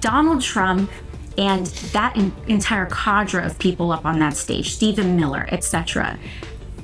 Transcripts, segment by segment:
Donald Trump and that entire cadre of people up on that stage, Stephen Miller, etc.,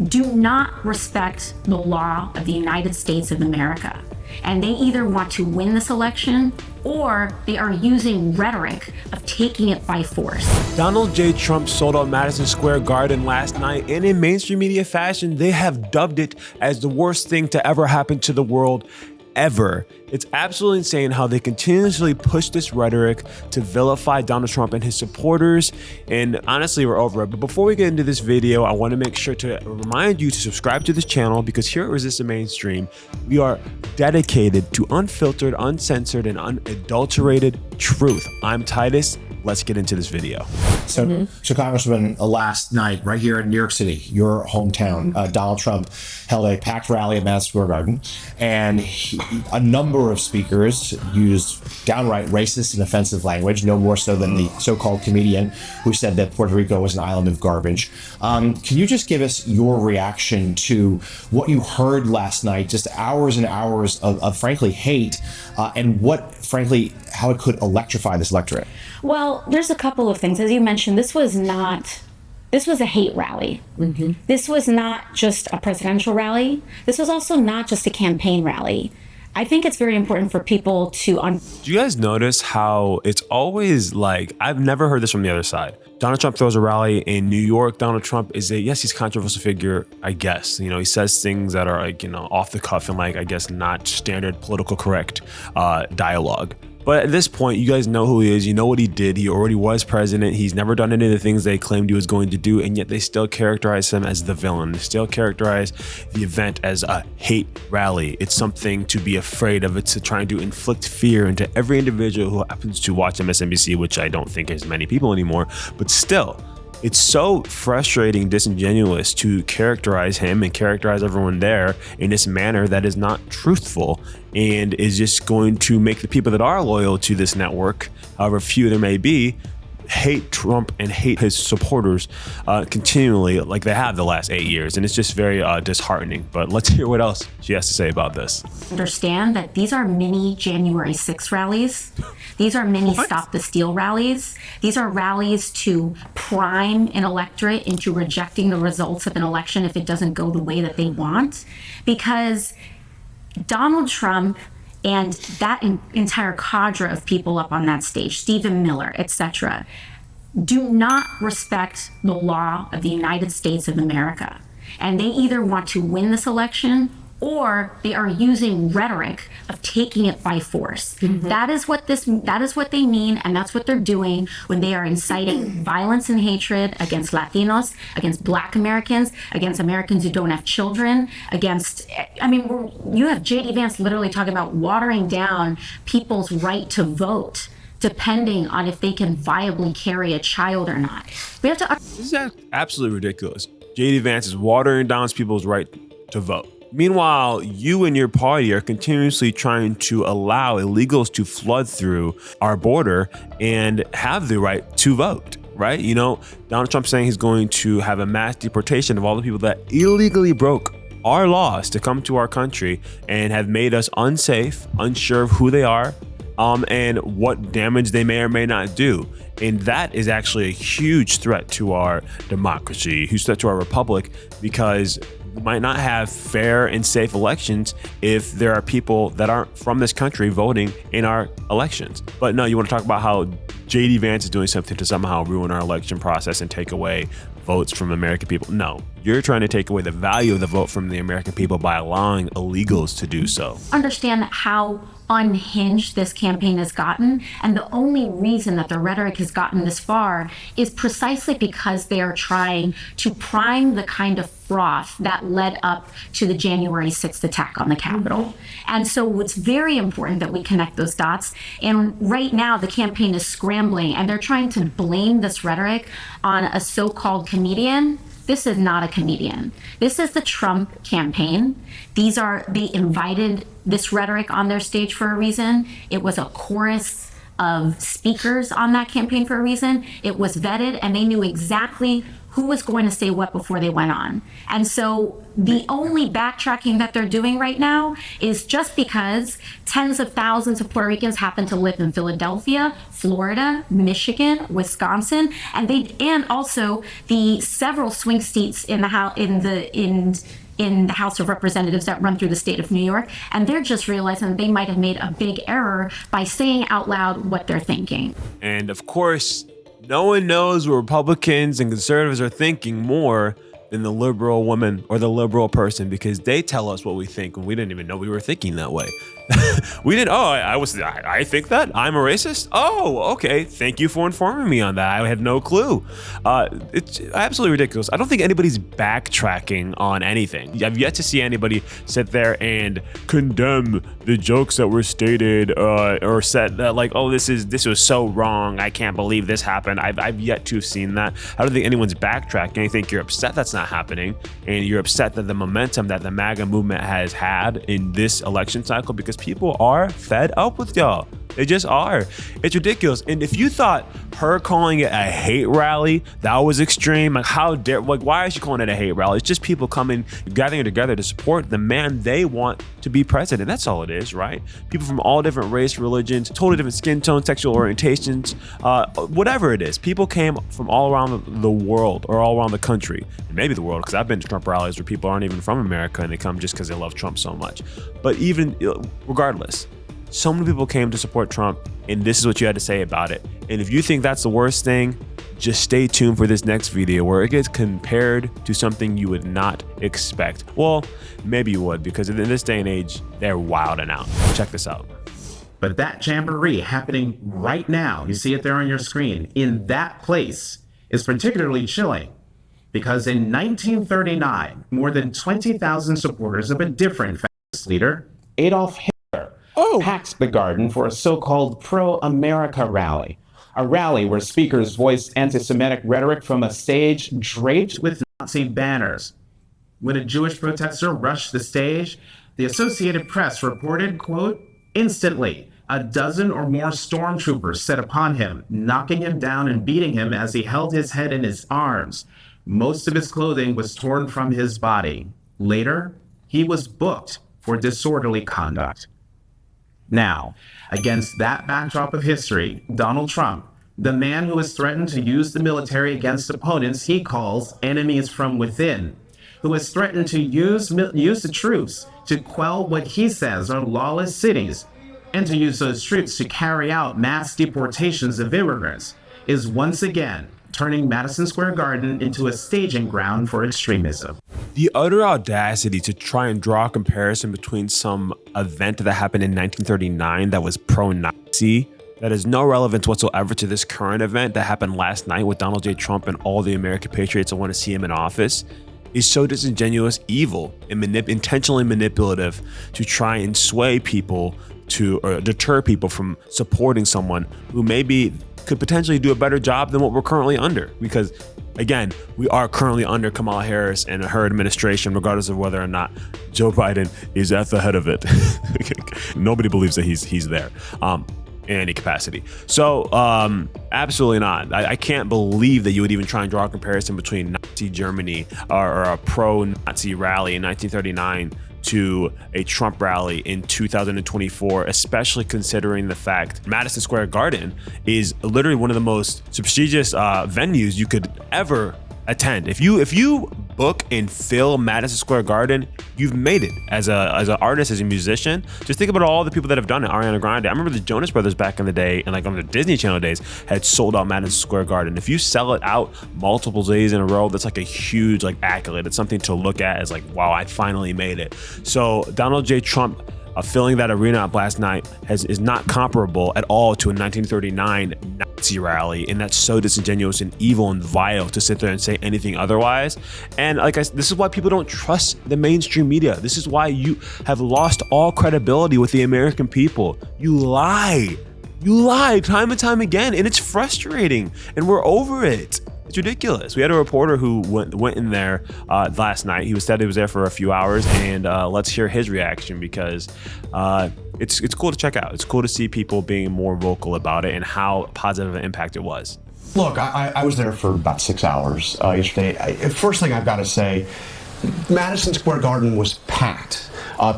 do not respect the law of the United States of America. And they either want to win this election or they are using rhetoric of taking it by force. Donald J. Trump sold out Madison Square Garden last night, and in mainstream media fashion, they have dubbed it as the worst thing to ever happen to the world ever. It's absolutely insane how they continuously push this rhetoric to vilify Donald Trump and his supporters, and honestly, we're over it. But before we get into this video, I want to make sure to remind you to subscribe to this channel, because here at Resist the Mainstream, we are dedicated to unfiltered, uncensored, and unadulterated truth. I'm Titus. Let's get into this video. So Congressman, last night, right here in New York City, your hometown, Donald Trump held a packed rally at Madison Square Garden, and a number of speakers used downright racist and offensive language, no more so than the so-called comedian who said that Puerto Rico was an island of garbage. Can you just give us your reaction to what you heard last night, just hours and hours of frankly, hate, and what, frankly, how it could electrify this electorate? Well, there's a couple of things. As you mentioned, this was a hate rally. This was not just a presidential rally. This was also not just a campaign rally. I think it's very important for people to Do you guys notice how it's always like, I've never heard this from the other side. Donald Trump throws a rally in New York. Donald Trump is he's a controversial figure, I guess. You know, he says things that are like, off the cuff and like, I guess, not standard political correct dialogue. But at this point, you guys know who he is. You know what he did. He already was president. He's never done any of the things they claimed he was going to do, and yet they still characterize him as the villain. They still characterize the event as a hate rally. It's something to be afraid of. It's trying to inflict fear into every individual who happens to watch MSNBC, which I don't think is many people anymore, but still. It's so frustrating, disingenuous to characterize him and characterize everyone there in this manner that is not truthful and is just going to make the people that are loyal to this network, however few there may be, hate Trump and hate his supporters continually like they have the last 8 years. And it's just very disheartening. But let's hear what else she has to say about this. understand that these are mini January 6th rallies. These are mini Stop the Steal rallies. These are rallies to prime an electorate into rejecting the results of an election if it doesn't go the way that they want. Because Donald Trump and that entire cadre of people up on that stage, Stephen Miller, etc., do not respect the law of the United States of America. And they either want to win this election or they are using rhetoric of taking it by force. That is what they mean, and that's what they're doing when they are inciting violence and hatred against Latinos, against Black Americans, against Americans who don't have children, against, you have J.D. Vance literally talking about watering down people's right to vote depending on if they can viably carry a child or not. We have to. This is absolutely ridiculous. J.D. Vance is watering down people's right to vote. Meanwhile, you and your party are continuously trying to allow illegals to flood through our border and have the right to vote, right? Donald Trump saying he's going to have a mass deportation of all the people that illegally broke our laws to come to our country and have made us unsafe, unsure of who they are, and what damage they may or may not do. And that is actually a huge threat to our democracy, a huge threat to our republic, because we might not have fair and safe elections if there are people that aren't from this country voting in our elections. But no, you want to talk about how J.D. Vance is doing something to somehow ruin our election process and take away votes from American people. No, you're trying to take away the value of the vote from the American people by allowing illegals to do so. Understand how unhinged this campaign has gotten, and the only reason that the rhetoric has gotten this far is precisely because they are trying to prime the kind of froth that led up to the January 6th attack on the Capitol. And so it's very important that we connect those dots. And right now the campaign is scrambling and they're trying to blame this rhetoric on a so-called comedian. This is not a comedian. This is the Trump campaign. They invited this rhetoric on their stage for a reason. It was a chorus of speakers on that campaign for a reason. It was vetted, and they knew exactly who was going to say what before they went on. And so the only backtracking that they're doing right now is just because tens of thousands of Puerto Ricans happen to live in Philadelphia, Florida, Michigan, Wisconsin, and also the several swing states in the House of Representatives that run through the state of New York, and they're just realizing they might have made a big error by saying out loud what they're thinking. And of course, no one knows what Republicans and conservatives are thinking more than the liberal woman or the liberal person, because they tell us what we think when we didn't even know we were thinking that way. We didn't. Oh, I think that I'm a racist. Oh, okay. Thank you for informing me on that. I had no clue. It's absolutely ridiculous. I don't think anybody's backtracking on anything. I've yet to see anybody sit there and condemn the jokes that were stated or said that like, oh, this was so wrong. I can't believe this happened. I've yet to have seen that. I don't think anyone's backtracking. I think you're upset that's not happening, and you're upset that the momentum that the MAGA movement has had in this election cycle, because people are fed up with y'all. They just are. It's ridiculous. And if you thought her calling it a hate rally, that was extreme, like how dare, like why is she calling it a hate rally? It's just people coming, gathering together to support the man they want to be president. That's all it is, right? People from all different race, religions, totally different skin tone, sexual orientations, whatever it is. People came from all around the world, or all around the country, and maybe the world, because I've been to Trump rallies where people aren't even from America and they come just because they love Trump so much. But even regardless, so many people came to support Trump, and this is what you had to say about it. And if you think that's the worst thing, just stay tuned for this next video where it gets compared to something you would not expect. Well, maybe you would, because in this day and age, they're wilding out. Check this out. But that jamboree happening right now, you see it there on your screen, in that place is particularly chilling, because in 1939, more than 20,000 supporters of a different fascist leader, Adolf Hitler, packed the garden for a so-called pro-America rally, a rally where speakers voiced anti-Semitic rhetoric from a stage draped with Nazi banners. When a Jewish protester rushed the stage, the Associated Press reported, quote, instantly, a dozen or more stormtroopers set upon him, knocking him down and beating him as he held his head in his arms. Most of his clothing was torn from his body. Later, he was booked for disorderly conduct. Now, against that backdrop of history, Donald Trump, the man who has threatened to use the military against opponents he calls enemies from within, who has threatened to use the troops to quell what he says are lawless cities, and to use those troops to carry out mass deportations of immigrants, is once again turning Madison Square Garden into a staging ground for extremism. The utter audacity to try and draw a comparison between some event that happened in 1939 that was pro-Nazi, that has no relevance whatsoever to this current event that happened last night with Donald J. Trump and all the American patriots that want to see him in office, is so disingenuous, evil, and intentionally manipulative to try and sway people or deter people from supporting someone who maybe could potentially do a better job than what we're currently under. Because again, we are currently under Kamala Harris and her administration, regardless of whether or not Joe Biden is at the head of it. Nobody believes that he's there in any capacity. So absolutely not. I can't believe that you would even try and draw a comparison between Nazi Germany or a pro-Nazi rally in 1939 to a Trump rally in 2024, especially considering the fact Madison Square Garden is literally one of the most prestigious venues you could ever attend. If you book and fill Madison Square Garden, you've made it as an artist, as a musician. Just think about all the people that have done it. Ariana Grande. I remember the Jonas Brothers back in the day, and like on the Disney Channel days, had sold out Madison Square Garden. If you sell it out multiple days in a row, that's like a huge like accolade. It's something to look at as like, wow, I finally made it. So Donald J. Trump filling that arena up last night is not comparable at all to a 1939 Nazi rally, and that's so disingenuous and evil and vile to sit there and say anything otherwise. And like this is why people don't trust the mainstream media. This is why you have lost all credibility with the American people. You lie time and time again, and it's frustrating, and we're over it. It's ridiculous. We had a reporter who went in there last night. He said he was there for a few hours, and let's hear his reaction, because it's cool to check out. It's cool to see people being more vocal about it and how positive an impact it was. Look, I was there for about 6 hours yesterday. First thing I've got to say, Madison Square Garden was packed.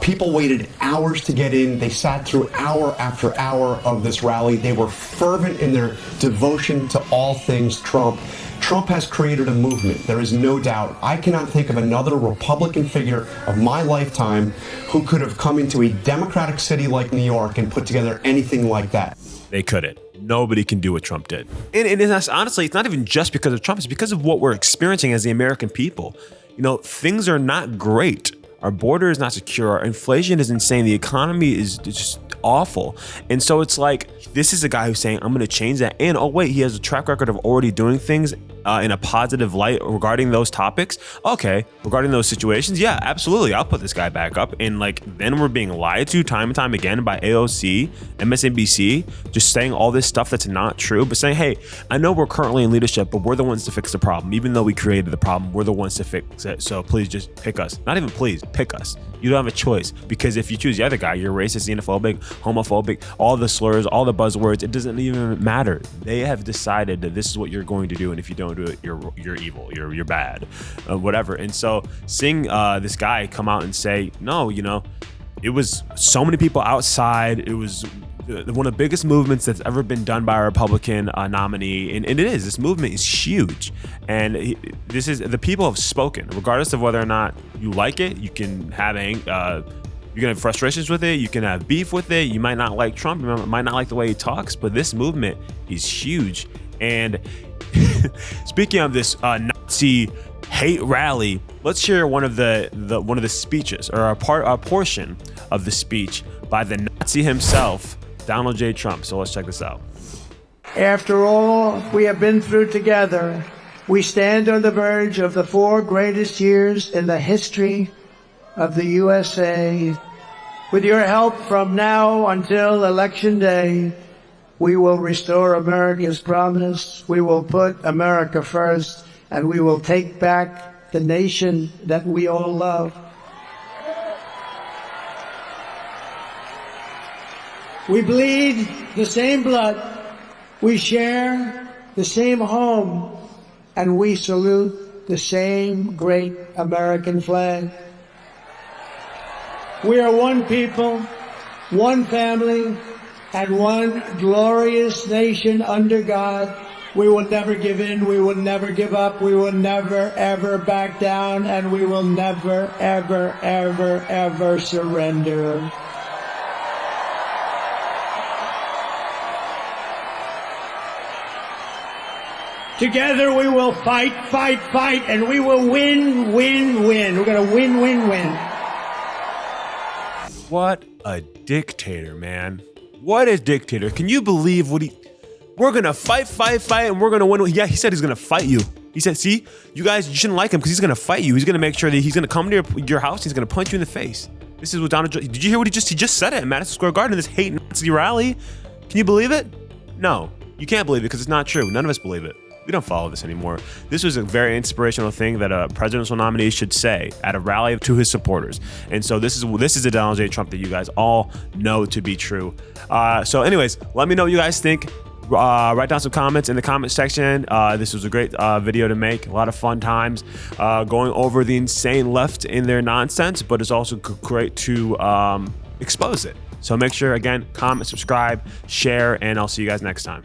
People waited hours to get in. They sat through hour after hour of this rally. They were fervent in their devotion to all things Trump. Trump has created a movement. There is no doubt. I cannot think of another Republican figure of my lifetime who could have come into a Democratic city like New York and put together anything like that. They couldn't. Nobody can do what Trump did. And honestly, it's not even just because of Trump. It's because of what we're experiencing as the American people. You know, things are not great. Our border is not secure. Our inflation is insane. The economy is just awful. And so it's like, this is a guy who's saying, I'm going to change that. And oh, wait, he has a track record of already doing things in a positive light regarding those topics. Okay, regarding those situations, yeah, absolutely. I'll put this guy back up. And like, then we're being lied to time and time again by AOC, MSNBC, just saying all this stuff that's not true, but saying, hey, I know we're currently in leadership, but we're the ones to fix the problem. Even though we created the problem, we're the ones to fix it. So please just pick us. Not even please, pick us. You don't have a choice, because if you choose the other guy, you're racist, xenophobic, homophobic, all the slurs, all the buzzwords, it doesn't even matter. They have decided that this is what you're going to do, and if you don't do it, you're evil, you're bad, whatever. And so seeing this guy come out and say, no, you know, it was so many people outside. It was one of the biggest movements that's ever been done by a Republican nominee, and it is. This movement is huge, and the people have spoken. Regardless of whether or not you like it, you can have you can have frustrations with it. You can have beef with it. You might not like Trump. You might not like the way he talks, but this movement is huge. And speaking of this Nazi hate rally, let's hear one of the speeches, or a portion of the speech by the Nazi himself, Donald J. Trump. So let's check this out. After all we have been through together, we stand on the verge of the 4 greatest years in the history of the USA. With your help from now until Election Day, we will restore America's promise. We will put America first, and we will take back the nation that we all love. We bleed the same blood, we share the same home, and we salute the same great American flag. We are one people, one family, and one glorious nation under God. We will never give in, we will never give up, we will never ever back down, and we will never ever ever ever surrender. Together we will fight, fight, fight, and we will win, win, win. We're going to win, win, win. What a dictator, man. What a dictator. Can you believe we're going to fight, fight, fight, and we're going to win. Yeah, he said he's going to fight you. He said, see, you guys, you shouldn't like him because he's going to fight you. He's going to make sure that he's going to come to your house. He's going to punch you in the face. This is what did you hear what he just said it at Madison Square Garden, this hate Nazi rally? Can you believe it? No, you can't believe it because it's not true. None of us believe it. We don't follow this anymore. This was a very inspirational thing that a presidential nominee should say at a rally to his supporters. And so this is a Donald J. Trump that you guys all know to be true. So anyways, let me know what you guys think. Write down some comments in the comment section. This was a great video to make. A lot of fun times going over the insane left in their nonsense, but it's also great to expose it. So make sure, again, comment, subscribe, share, and I'll see you guys next time.